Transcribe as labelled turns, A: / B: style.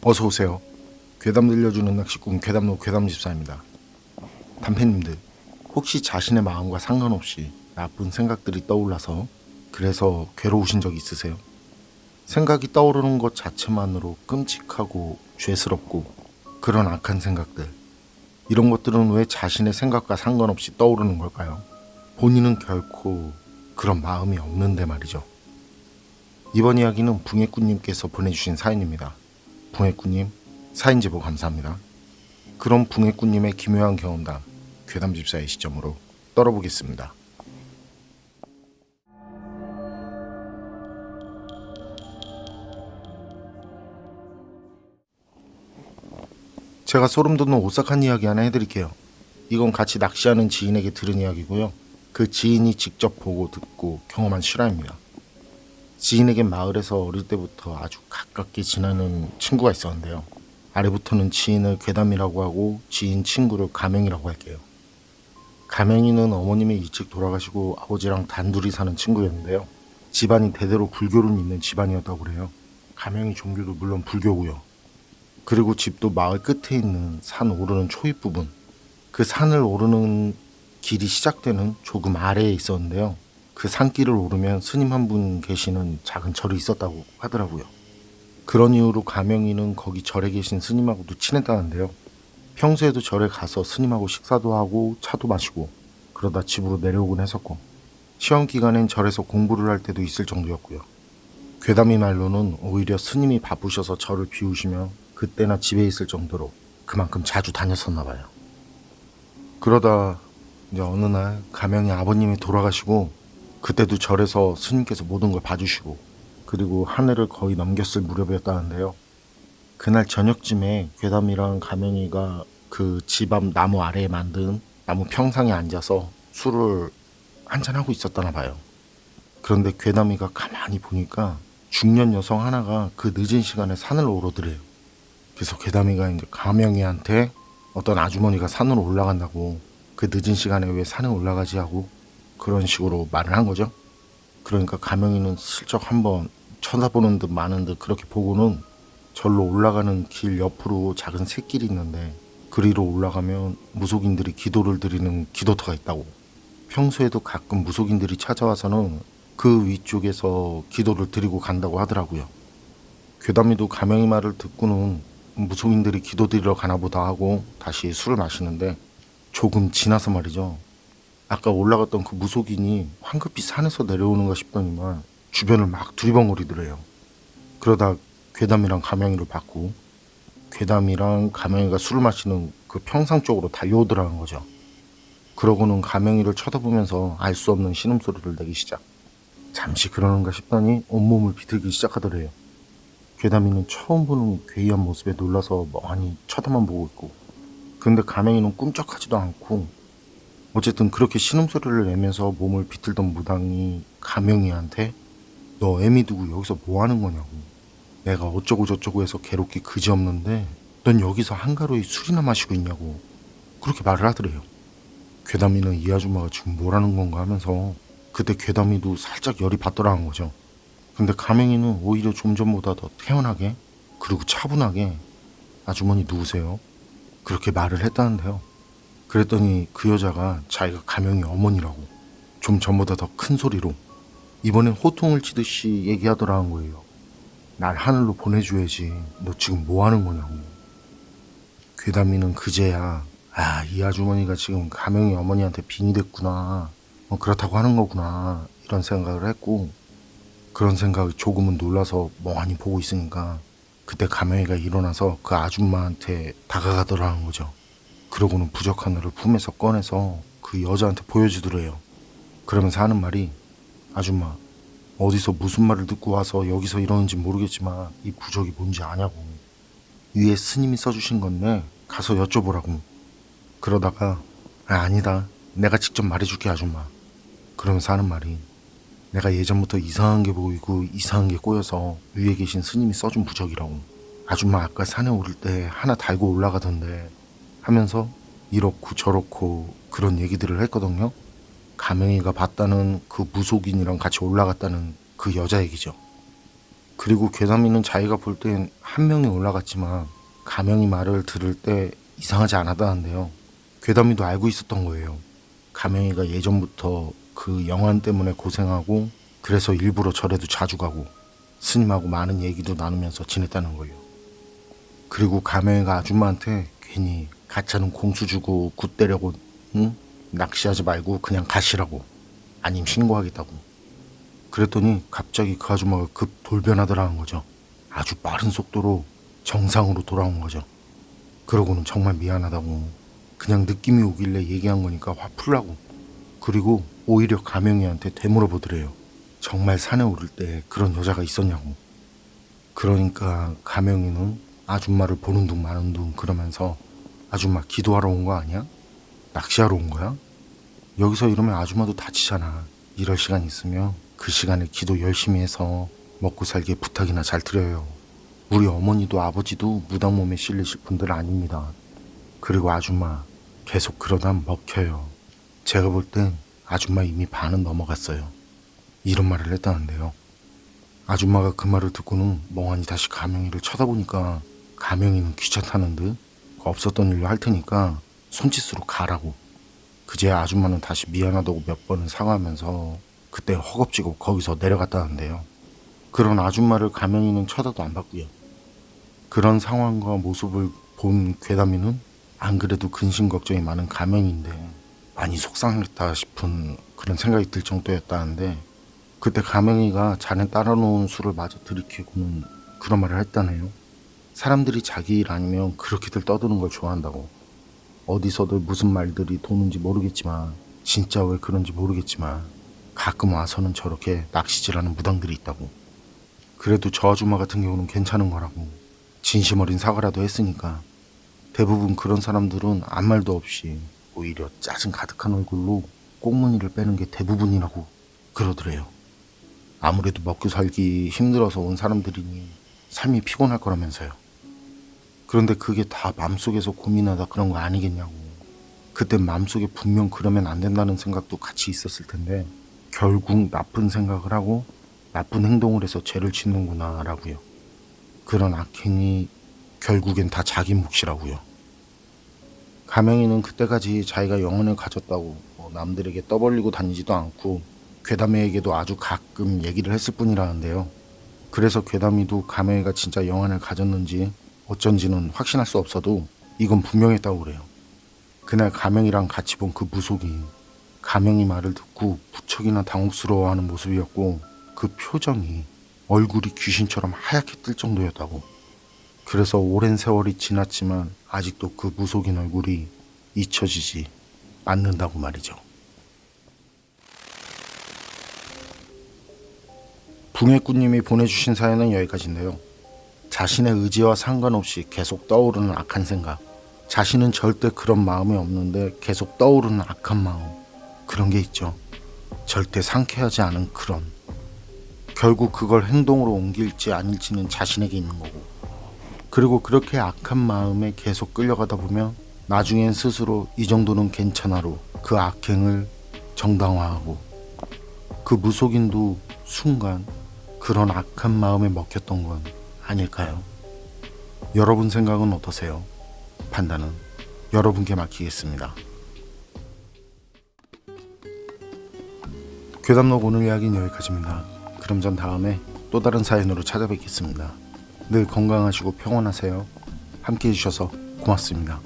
A: 어서 오세요. 괴담 들려주는 낚시꾼 괴담로 괴담집사입니다. 단팬님들, 혹시 자신의 마음과 상관없이 나쁜 생각들이 떠올라서 그래서 괴로우신 적 있으세요? 생각이 떠오르는 것 자체만으로 끔찍하고 죄스럽고 그런 악한 생각들, 이런 것들은 왜 자신의 생각과 상관없이 떠오르는 걸까요? 본인은 결코 그런 마음이 없는데 말이죠. 이번 이야기는 붕해꾼님께서 보내주신 사연입니다. 붕해꾼님, 사연 제보 감사합니다. 그럼 붕해꾼님의 기묘한 경험담, 괴담집사의 시점으로 떨어보겠습니다. 제가 소름 돋는 오싹한 이야기 하나 해드릴게요. 이건 같이 낚시하는 지인에게 들은 이야기고요. 그 지인이 직접 보고 듣고 경험한 실화입니다. 지인에겐 마을에서 어릴 때부터 아주 가깝게 지내는 친구가 있었는데요. 아래부터는 지인을 괴담이라고 하고 지인 친구를 가명이라고 할게요. 가명이는 어머님이 일찍 돌아가시고 아버지랑 단둘이 사는 친구였는데요. 집안이 대대로 불교를 믿는 집안이었다고 그래요. 가명이 종교도 물론 불교고요. 그리고 집도 마을 끝에 있는 산 오르는 초입 부분, 그 산을 오르는 길이 시작되는 조금 아래에 있었는데요. 그 산길을 오르면 스님 한 분 계시는 작은 절이 있었다고 하더라고요. 그런 이유로 가명이는 거기 절에 계신 스님하고도 친했다는데요. 평소에도 절에 가서 스님하고 식사도 하고 차도 마시고 그러다 집으로 내려오곤 했었고, 시험 기간엔 절에서 공부를 할 때도 있을 정도였고요. 괴담이 말로는 오히려 스님이 바쁘셔서 절을 비우시며 그때나 집에 있을 정도로 그만큼 자주 다녔었나 봐요. 그러다 이제 어느 날 가명이 아버님이 돌아가시고, 그때도 절에서 스님께서 모든 걸 봐주시고 그리고 한 해를 거의 넘겼을 무렵이었다는데요. 그날 저녁쯤에 괴담이랑 가명이가 그 집 앞 나무 아래에 만든 나무 평상에 앉아서 술을 한잔하고 있었다나 봐요. 그런데 괴담이가 가만히 보니까 중년 여성 하나가 그 늦은 시간에 산을 오르더래요. 그래서 괴담이가 이제 가명이한테 어떤 아주머니가 산으로 올라간다고, 그 늦은 시간에 왜 산에 올라가지 하고 그런 식으로 말을 한 거죠. 그러니까 가명이는 슬쩍 한번 쳐다보는 듯 마는 듯 그렇게 보고는 절로 올라가는 길 옆으로 작은 샛길이 있는데 그리로 올라가면 무속인들이 기도를 드리는 기도터가 있다고, 평소에도 가끔 무속인들이 찾아와서는 그 위쪽에서 기도를 드리고 간다고 하더라고요. 괴담이도 가명이 말을 듣고는 무속인들이 기도 드리러 가나 보다 하고 다시 술을 마시는데, 조금 지나서 말이죠, 아까 올라갔던 그 무속인이 황급히 산에서 내려오는가 싶더니만 주변을 막 두리번거리더래요. 그러다 괴담이랑 가명이를 봤고, 괴담이랑 가명이가 술을 마시는 그 평상 쪽으로 달려오더라는 거죠. 그러고는 가명이를 쳐다보면서 알 수 없는 신음소리를 내기 시작. 잠시 그러는가 싶더니 온몸을 비틀기 시작하더래요. 괴담이는 처음 보는 괴이한 모습에 놀라서 멍하니 쳐다만 보고 있고, 근데 가명이는 꿈쩍하지도 않고, 어쨌든 그렇게 신음소리를 내면서 몸을 비틀던 무당이 가명이한테 너 애미 두고 여기서 뭐 하는 거냐고, 내가 어쩌고 저쩌고 해서 괴롭기 그지없는데 넌 여기서 한가로이 술이나 마시고 있냐고 그렇게 말을 하더래요. 괴담이는 이 아줌마가 지금 뭐라는 건가 하면서 그때 괴담이도 살짝 열이 받더라는 거죠. 근데 가명이는 오히려 좀 전보다 더 태연하게 그리고 차분하게 아주머니 누구세요? 그렇게 말을 했다는데요. 그랬더니 그 여자가 자기가 가명이 어머니라고 좀 전보다 더 큰 소리로 이번엔 호통을 치듯이 얘기하더라는 거예요. 날 하늘로 보내줘야지, 너 지금 뭐 하는 거냐고. 괴담이는 그제야 이 아주머니가 지금 가명이 어머니한테 빙의 됐구나, 그렇다고 하는 거구나 이런 생각을 했고, 그런 생각이 조금은 놀라서 멍하니 보고 있으니까 그때 가명이가 일어나서 그 아줌마한테 다가가더라는 거죠. 그러고는 부적 하나를 품에서 꺼내서 그 여자한테 보여주더래요. 그러면서 하는 말이, 아줌마, 어디서 무슨 말을 듣고 와서 여기서 이러는지 모르겠지만 이 부적이 뭔지 아냐고. 위에 스님이 써주신 건데 가서 여쭤보라고. 그러다가 아니다, 내가 직접 말해줄게 아줌마. 그러면서 하는 말이, 내가 예전부터 이상한 게 보이고 이상한 게 꼬여서 위에 계신 스님이 써준 부적이라고. 아줌마 아까 산에 오를 때 하나 달고 올라가던데 하면서 이렇고 저렇고 그런 얘기들을 했거든요. 가명이가 봤다는 그 무속인이랑 같이 올라갔다는 그 여자 얘기죠. 그리고 괴담이는 자기가 볼 땐 한 명이 올라갔지만 가명이 말을 들을 때 이상하지 않았다는데요. 괴담이도 알고 있었던 거예요. 가명이가 예전부터 그 영환 때문에 고생하고 그래서 일부러 절에도 자주 가고 스님하고 많은 얘기도 나누면서 지냈다는 거예요. 그리고 가명이가 아줌마한테 괜히 가짜는 공수 주고 굿 대려고 응? 낚시하지 말고 그냥 가시라고 아님 신고하겠다고 그랬더니 갑자기 그 아줌마가 급 돌변하더라는 거죠. 아주 빠른 속도로 정상으로 돌아온 거죠. 그러고는 정말 미안하다고 그냥 느낌이 오길래 얘기한 거니까 화 풀라고 그리고 오히려 가명이한테 되물어보더래요. 정말 산에 오를 때 그런 여자가 있었냐고. 그러니까 가명이는 아줌마를 보는 둥 마는 둥 그러면서 아줌마 기도하러 온 거 아니야? 낚시하러 온 거야? 여기서 이러면 아줌마도 다치잖아. 이럴 시간 있으면 그 시간에 기도 열심히 해서 먹고 살기에 부탁이나 잘 드려요. 우리 어머니도 아버지도 무당 몸에 실리실 분들 아닙니다. 그리고 아줌마 계속 그러다 먹혀요. 제가 볼 땐 아줌마 이미 반은 넘어갔어요. 이런 말을 했다는데요. 아줌마가 그 말을 듣고는 멍하니 다시 가명이를 쳐다보니까 가명이는 귀찮다는 듯 없었던 일로 할 테니까 손짓으로 가라고. 그제야 아줌마는 다시 미안하다고 몇 번은 사과하면서 그때 허겁지겁 거기서 내려갔다는데요. 그런 아줌마를 가명이는 쳐다도 안 봤고요. 그런 상황과 모습을 본 괴담이는 안 그래도 근심 걱정이 많은 가명인데 많이 속상했다 싶은 그런 생각이 들 정도였다는데 그때 가명이가 잔에 따라놓은 술을 마저 들이키고는 그런 말을 했다네요. 사람들이 자기 일 아니면 그렇게들 떠드는 걸 좋아한다고. 어디서들 무슨 말들이 도는지 모르겠지만 진짜 왜 그런지 모르겠지만 가끔 와서는 저렇게 낚시질하는 무당들이 있다고. 그래도 저 아줌마 같은 경우는 괜찮은 거라고. 진심 어린 사과라도 했으니까. 대부분 그런 사람들은 아무 말도 없이 오히려 짜증 가득한 얼굴로 꽁무니를 빼는 게 대부분이라고 그러더래요. 아무래도 먹고 살기 힘들어서 온 사람들이니 삶이 피곤할 거라면서요. 그런데 그게 다 맘속에서 고민하다 그런 거 아니겠냐고. 그땐 맘속에 분명 그러면 안 된다는 생각도 같이 있었을 텐데 결국 나쁜 생각을 하고 나쁜 행동을 해서 죄를 짓는구나 라고요. 그런 악행이 결국엔 다 자기 몫이라고요. 가명이는 그때까지 자기가 영혼을 가졌다고 남들에게 떠벌리고 다니지도 않고 괴담이에게도 아주 가끔 얘기를 했을 뿐이라는데요. 그래서 괴담이도 가명이가 진짜 영혼을 가졌는지 어쩐지는 확신할 수 없어도 이건 분명했다고 그래요. 그날 가명이랑 같이 본 그 무속이 가명이 말을 듣고 무척이나 당혹스러워하는 모습이었고 그 표정이 얼굴이 귀신처럼 하얗게 뜰 정도였다고. 그래서 오랜 세월이 지났지만 아직도 그 무속인 얼굴이 잊혀지지 않는다고 말이죠. 붕해꾸님이 보내주신 사연은 여기까지인데요. 자신의 의지와 상관없이 계속 떠오르는 악한 생각, 자신은 절대 그런 마음이 없는데 계속 떠오르는 악한 마음, 그런 게 있죠. 절대 상쾌하지 않은 그런. 결국 그걸 행동으로 옮길지 아닐지는 자신에게 있는 거고. 그리고 그렇게 악한 마음에 계속 끌려가다 보면 나중엔 스스로 이 정도는 괜찮아로 그 악행을 정당화하고 그 무속인도 순간 그런 악한 마음에 먹혔던 건 아닐까요? 여러분 생각은 어떠세요? 판단은 여러분께 맡기겠습니다. 괴담록 오늘 이야기는 여기까지입니다. 그럼 전 다음에 또 다른 사연으로 찾아뵙겠습니다. 늘 건강하시고 평온하세요. 함께 해주셔서 고맙습니다.